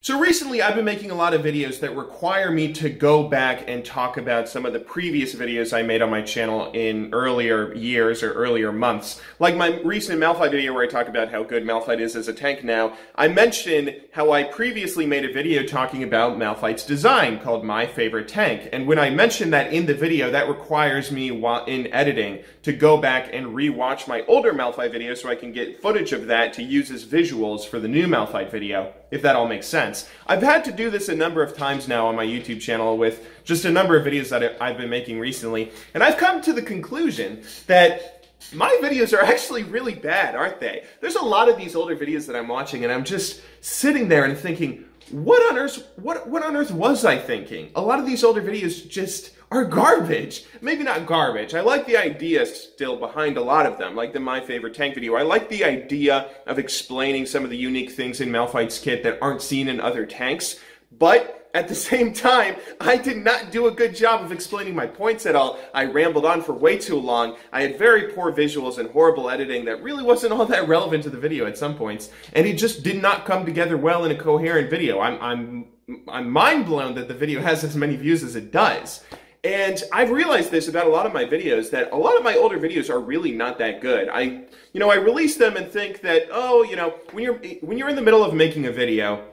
So recently I've been making a lot of videos that require me to go back and talk about some of the previous videos I made on my channel in earlier years or earlier months. Like my recent Malphite video where I talk about how good Malphite is as a tank now, I mentioned how I previously made a video talking about Malphite's design called My Favorite Tank. And when I mentioned that in the video, that requires me in editing to go back and re-watch my older Malphite video so I can get footage of that to use as visuals for the new Malphite video, if that all makes sense. I've had to do this a number of times now on my YouTube channel with just a number of videos that I've been making recently, and I've come to the conclusion that my videos are actually really bad, aren't they? There's a lot of these older videos that I'm watching and I'm just sitting there and thinking, what on earth was I thinking? A lot of these older videos just are garbage. Maybe not garbage. I like the idea still behind a lot of them, like the My Favorite Tank video. I like the idea of explaining some of the unique things in Malphite's kit that aren't seen in other tanks, but at the same time, I did not do a good job of explaining my points at all. I rambled on for way too long. I had very poor visuals and horrible editing that really wasn't all that relevant to the video at some points, and it just did not come together well in a coherent video. I'm mind blown that the video has as many views as it does. And I've realized this about a lot of my videos, that a lot of my older videos are really not that good. I release them and think that, oh, when you're in the middle of making a video,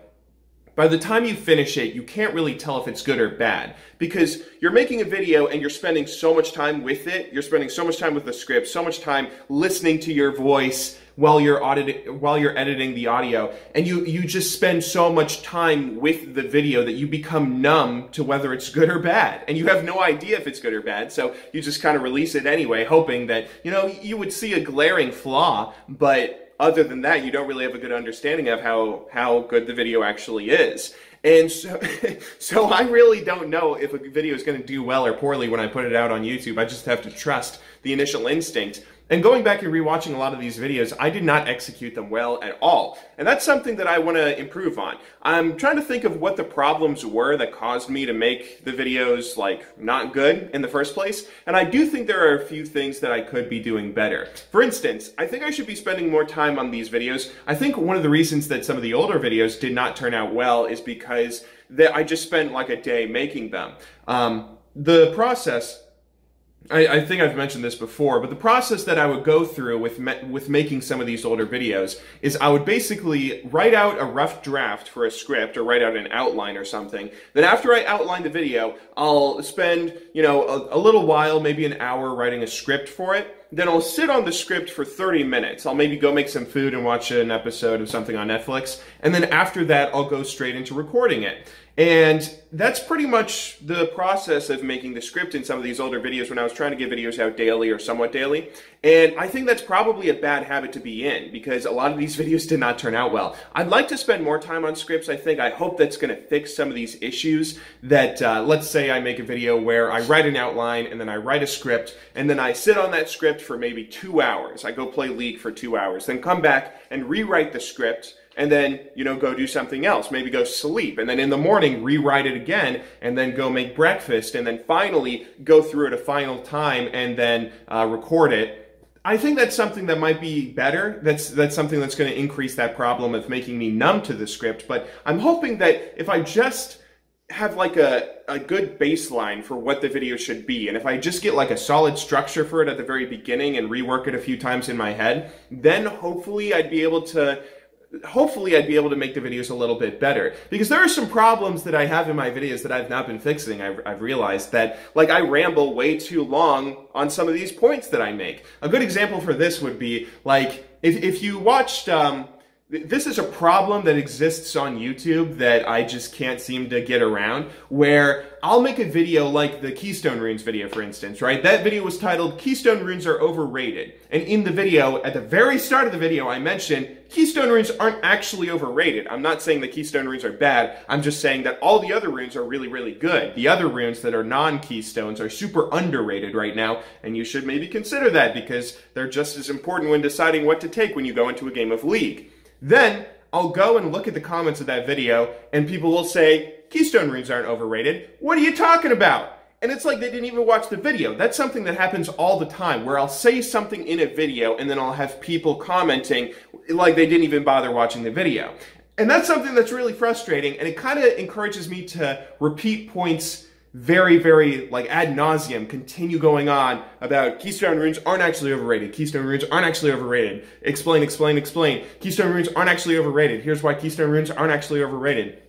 by the time you finish it, you can't really tell if it's good or bad, because you're making a video and you're spending so much time with it. You're spending so much time with the script, so much time listening to your voice while you're editing the audio, and you just spend so much time with the video that you become numb to whether it's good or bad, and you have no idea if it's good or bad, so you just kind of release it anyway, hoping that, you would see a glaring flaw, but other than that, you don't really have a good understanding of how good the video actually is. And so I really don't know if a video is going to do well or poorly when I put it out on YouTube. I just have to trust the initial instinct. And going back and rewatching a lot of these videos, I did not execute them well at all. And that's something that I want to improve on. I'm trying to think of what the problems were that caused me to make the videos, not good in the first place. And I do think there are a few things that I could be doing better. For instance, I think I should be spending more time on these videos. I think one of the reasons that some of the older videos did not turn out well is because I just spent like a day making them. The process, I think I've mentioned this before, but the process that I would go through with making some of these older videos is I would basically write out a rough draft for a script or write out an outline or something. Then after I outline the video, I'll spend, a little while, maybe an hour writing a script for it. Then I'll sit on the script for 30 minutes. I'll maybe go make some food and watch an episode of something on Netflix. And then after that, I'll go straight into recording it. And that's pretty much the process of making the script in some of these older videos when I was trying to get videos out daily or somewhat daily. And I think that's probably a bad habit to be in because a lot of these videos did not turn out well. I'd like to spend more time on scripts, I think. I hope that's going to fix some of these issues that, let's say I make a video where I write an outline and then I write a script and then I sit on that script for maybe 2 hours. I go play League for 2 hours, then come back and rewrite the script, and then, go do something else, maybe go sleep, and then in the morning rewrite it again, and then go make breakfast, and then finally go through it a final time and then record it. I think that's something that might be better. That's something that's going to increase that problem of making me numb to the script, but I'm hoping that if I just have a good baseline for what the video should be, and if I just get a solid structure for it at the very beginning and rework it a few times in my head, then hopefully I'd be able to make the videos a little bit better. Because there are some problems that I have in my videos that I've not been fixing. I've realized that, I ramble way too long on some of these points that I make. A good example for this would be, if you watched, this is a problem that exists on YouTube that I just can't seem to get around, where I'll make a video like the Keystone Runes video, for instance, right? That video was titled, Keystone Runes Are Overrated. And in the video, at the very start of the video, I mentioned Keystone Runes aren't actually overrated. I'm not saying that Keystone Runes are bad. I'm just saying that all the other runes are really, really good. The other runes that are non-Keystones are super underrated right now, and you should maybe consider that because they're just as important when deciding what to take when you go into a game of League. Then I'll go and look at the comments of that video, and people will say, Keystone Runes aren't overrated. What are you talking about? And it's like they didn't even watch the video. That's something that happens all the time, where I'll say something in a video, and then I'll have people commenting like they didn't even bother watching the video. And that's something that's really frustrating, and it kind of encourages me to repeat points very, very, like, ad nauseum, continue going on about Keystone Runes aren't actually overrated. Keystone Runes aren't actually overrated. Explain, explain, explain. Keystone Runes aren't actually overrated. Here's why Keystone Runes aren't actually overrated.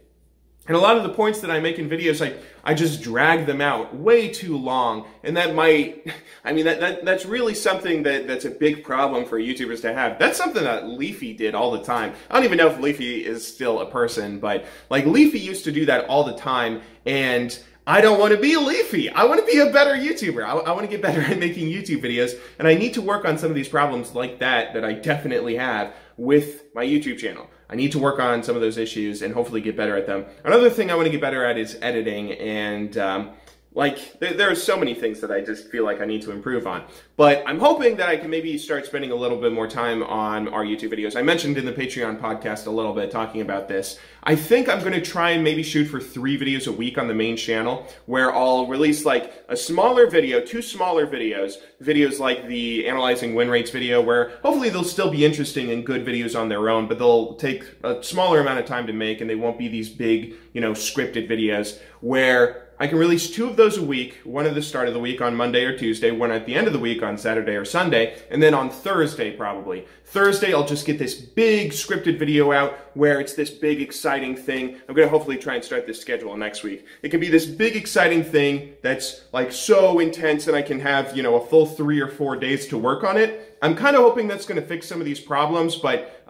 And a lot of the points that I make in videos, I just drag them out way too long, and that might, I mean, that's really something that's a big problem for YouTubers to have. That's something that Leafy did all the time. I don't even know if Leafy is still a person, but like Leafy used to do that all the time, and I don't want to be Leafy. I want to be a better YouTuber. I want to get better at making YouTube videos, and I need to work on some of these problems like that I definitely have with my YouTube channel. I need to work on some of those issues and hopefully get better at them. Another thing I want to get better at is editing, and there are so many things that I just feel like I need to improve on. But I'm hoping that I can maybe start spending a little bit more time on our YouTube videos. I mentioned in the Patreon podcast a little bit talking about this. I think I'm going to try and maybe shoot for 3 videos a week on the main channel, where I'll release like a smaller video, 2 smaller videos like the analyzing win rates video, where hopefully they'll still be interesting and good videos on their own, but they'll take a smaller amount of time to make, and they won't be these big, scripted videos, where I can release 2 of those a week, one at the start of the week on Monday or Tuesday, one at the end of the week on Saturday or Sunday, and then on Thursday probably. Thursday I'll just get this big scripted video out where it's this big exciting thing. I'm going to hopefully try and start this schedule next week. It can be this big exciting thing that's like so intense and I can have, a full 3 or 4 days to work on it. I'm kind of hoping that's going to fix some of these problems, but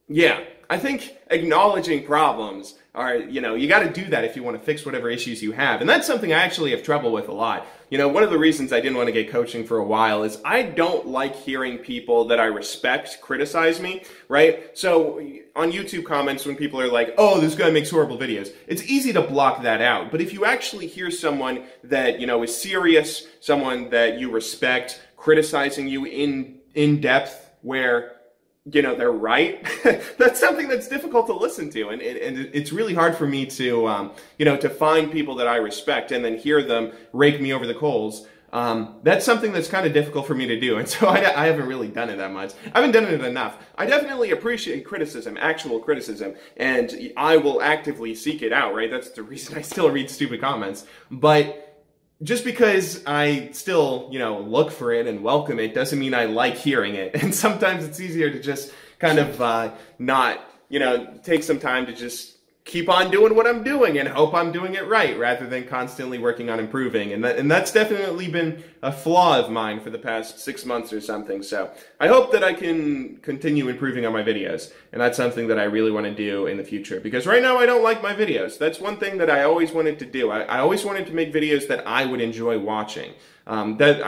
yeah, I think acknowledging problems are, you got to do that if you want to fix whatever issues you have. And that's something I actually have trouble with a lot. One of the reasons I didn't want to get coaching for a while is I don't like hearing people that I respect criticize me, right? So on YouTube comments, when people are like, oh, this guy makes horrible videos, it's easy to block that out. But if you actually hear someone that, is serious, someone that you respect, criticizing you in depth, where they're right, that's something that's difficult to listen to, and it's really hard for me to to find people that I respect and then hear them rake me over the coals. That's something that's kind of difficult for me to do, and so I haven't really done it that much. I haven't done it enough. I definitely appreciate criticism, actual criticism, and I will actively seek it out, right? That's the reason I still read stupid comments, but just because I still, look for it and welcome it doesn't mean I like hearing it. And sometimes it's easier to just kind of not, take some time to just keep on doing what I'm doing and hope I'm doing it right, rather than constantly working on improving. And that's definitely been a flaw of mine for the past 6 months or something. So I hope that I can continue improving on my videos. And that's something that I really want to do in the future. Because right now I don't like my videos. That's one thing that I always wanted to do. I always wanted to make videos that I would enjoy watching. That's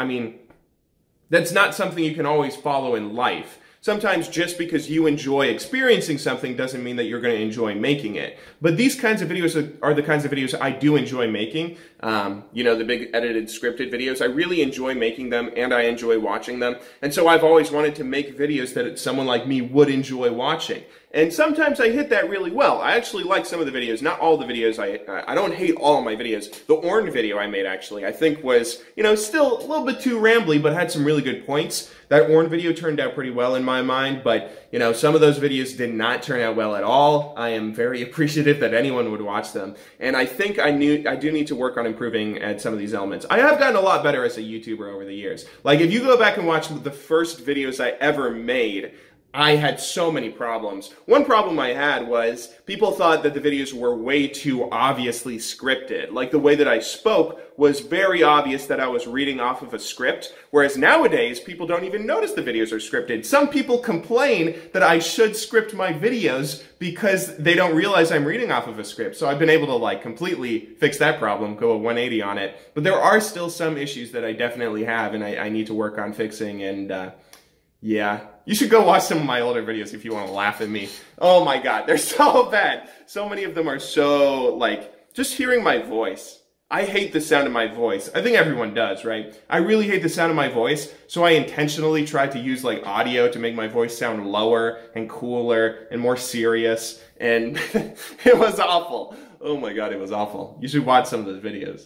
not something you can always follow in life. Sometimes just because you enjoy experiencing something doesn't mean that you're going to enjoy making it. But these kinds of videos are the kinds of videos I do enjoy making. The big edited scripted videos, I really enjoy making them and I enjoy watching them. And so I've always wanted to make videos that someone like me would enjoy watching. And sometimes I hit that really well. I actually like some of the videos, not all the videos. I don't hate all of my videos. The Ornn video I made, actually, I think was, still a little bit too rambly, but had some really good points. That Ornn video turned out pretty well in my mind, but, some of those videos did not turn out well at all. I am very appreciative that anyone would watch them. And I think I do need to work on improving at some of these elements. I have gotten a lot better as a YouTuber over the years. Like, if you go back and watch the first videos I ever made, I had so many problems. One problem I had was people thought that the videos were way too obviously scripted. Like, the way that I spoke was very obvious that I was reading off of a script, whereas nowadays people don't even notice the videos are scripted. Some people complain that I should script my videos because they don't realize I'm reading off of a script. So I've been able to completely fix that problem, go a 180 on it. But there are still some issues that I definitely have and I need to work on fixing, and yeah. You should go watch some of my older videos if you want to laugh at me. Oh my god, they're so bad. So many of them are so, just hearing my voice. I hate the sound of my voice. I think everyone does, right? I really hate the sound of my voice, so I intentionally tried to use audio to make my voice sound lower and cooler and more serious, and it was awful. Oh my god, it was awful. You should watch some of those videos.